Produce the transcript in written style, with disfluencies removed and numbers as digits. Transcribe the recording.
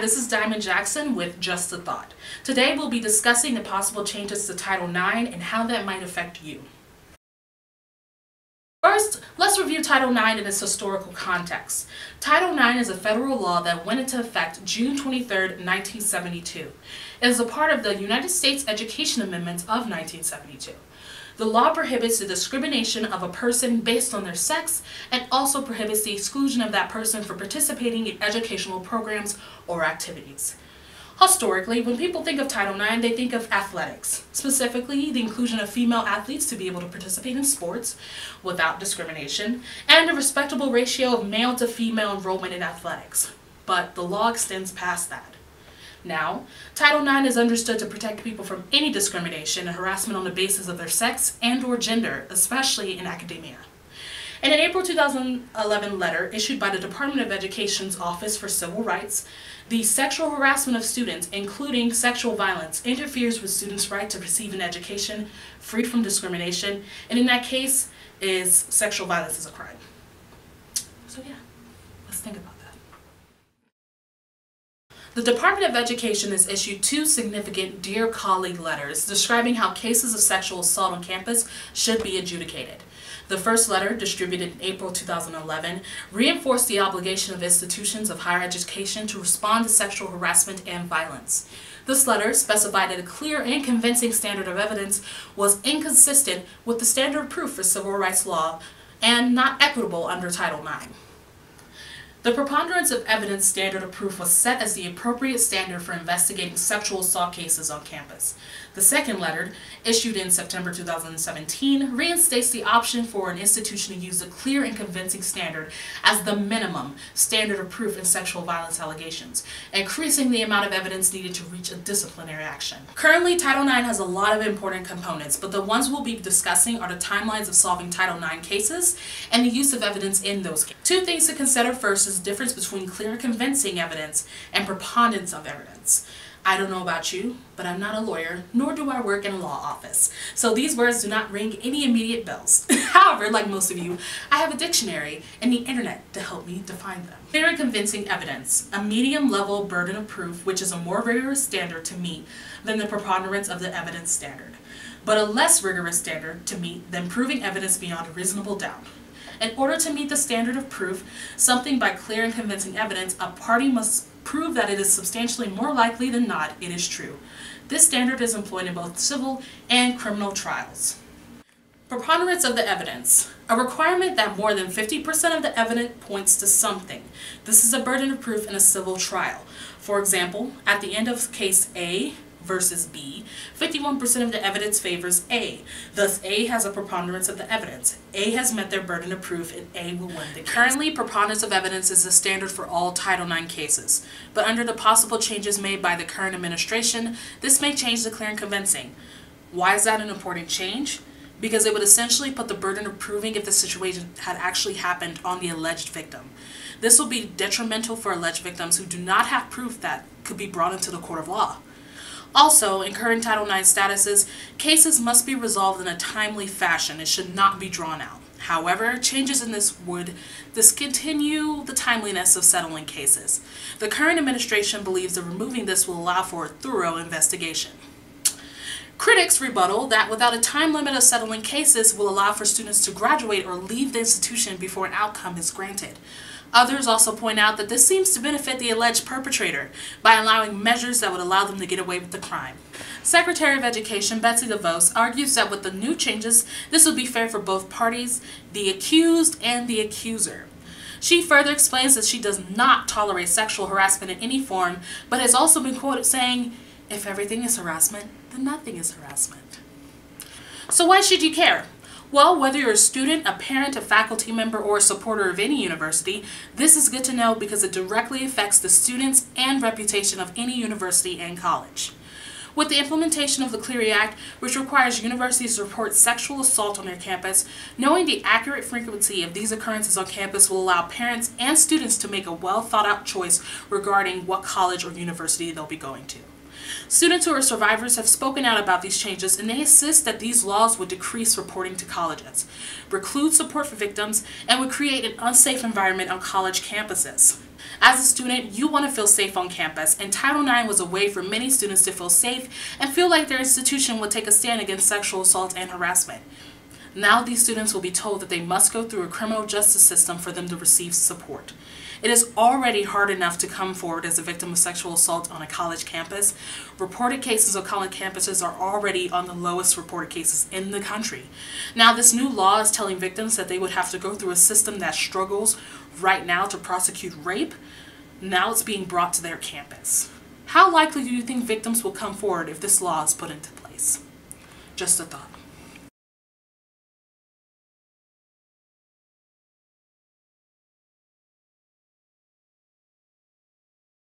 this is Diamond Jackson with Just a Thought. Today we'll be discussing the possible changes to Title IX and how that might affect you. First, let's review Title IX in its historical context. Title IX is a federal law that went into effect June 23, 1972. It is a part of the United States Education Amendments of 1972. The law prohibits the discrimination of a person based on their sex and also prohibits the exclusion of that person from participating in educational programs or activities. Historically, when people think of Title IX, they think of athletics, specifically the inclusion of female athletes to be able to participate in sports without discrimination, and a respectable ratio of male to female enrollment in athletics. But the law extends past that. Now, Title IX is understood to protect people from any discrimination and harassment on the basis of their sex and/or gender, especially in academia. In an April 2011 letter issued by the Department of Education's Office for Civil Rights, the sexual harassment of students, including sexual violence, interferes with students' right to receive an education free from discrimination, and in that case, sexual violence is a crime. So yeah, let's think about that. The Department of Education has issued two significant Dear Colleague letters describing how cases of sexual assault on campus should be adjudicated. The first letter, distributed in April 2011, reinforced the obligation of institutions of higher education to respond to sexual harassment and violence. This letter specified that a clear and convincing standard of evidence was inconsistent with the standard of proof for civil rights law and not equitable under Title IX. The preponderance of evidence standard of proof was set as the appropriate standard for investigating sexual assault cases on campus. The second letter, issued in September 2017, reinstates the option for an institution to use a clear and convincing standard as the minimum standard of proof in sexual violence allegations, increasing the amount of evidence needed to reach a disciplinary action. Currently, Title IX has a lot of important components, but the ones we'll be discussing are the timelines of solving Title IX cases and the use of evidence in those cases. Two things to consider first is the difference between clear and convincing evidence and preponderance of evidence. I don't know about you, but I'm not a lawyer, nor do I work in a law office, so these words do not ring any immediate bells. However, like most of you, I have a dictionary and the internet to help me define them. Clear and convincing evidence, a medium-level burden of proof, which is a more rigorous standard to meet than the preponderance of the evidence standard, but a less rigorous standard to meet than proving evidence beyond a reasonable doubt. In order to meet the standard of proof, something by clear and convincing evidence, a party must prove that it is substantially more likely than not it is true. This standard is employed in both civil and criminal trials. Preponderance of the evidence, a requirement that more than 50% of the evidence points to something. This is a burden of proof in a civil trial. For example, at the end of case A versus B, 51% of the evidence favors A. Thus, A has a preponderance of the evidence. A has met their burden of proof and A will win the case. Currently, preponderance of evidence is the standard for all Title IX cases, but under the possible changes made by the current administration, this may change to clear and convincing. Why is that an important change? Because it would essentially put the burden of proving if the situation had actually happened on the alleged victim. This will be detrimental for alleged victims who do not have proof that could be brought into the court of law. Also, in current Title IX statuses, cases must be resolved in a timely fashion. It should not be drawn out. However, changes in this would discontinue the timeliness of settling cases. The current administration believes that removing this will allow for a thorough investigation. Critics rebuttal that without a time limit of settling cases will allow for students to graduate or leave the institution before an outcome is granted. Others also point out that this seems to benefit the alleged perpetrator by allowing measures that would allow them to get away with the crime. Secretary of Education Betsy DeVos argues that with the new changes, this would be fair for both parties, the accused and the accuser. She further explains that she does not tolerate sexual harassment in any form, but has also been quoted saying, "If everything is harassment, then nothing is harassment." So why should you care? Well, whether you're a student, a parent, a faculty member, or a supporter of any university, this is good to know because it directly affects the students and reputation of any university and college. With the implementation of the Clery Act, which requires universities to report sexual assault on their campus, knowing the accurate frequency of these occurrences on campus will allow parents and students to make a well-thought-out choice regarding what college or university they'll be going to. Students who are survivors have spoken out about these changes, and they insist that these laws would decrease reporting to colleges, preclude support for victims, and would create an unsafe environment on college campuses. As a student, you want to feel safe on campus, and Title IX was a way for many students to feel safe and feel like their institution would take a stand against sexual assault and harassment. Now these students will be told that they must go through a criminal justice system for them to receive support. It is already hard enough to come forward as a victim of sexual assault on a college campus. Reported cases on college campuses are already on the lowest reported cases in the country. Now this new law is telling victims that they would have to go through a system that struggles right now to prosecute rape. Now it's being brought to their campus. How likely do you think victims will come forward if this law is put into place? Just a thought.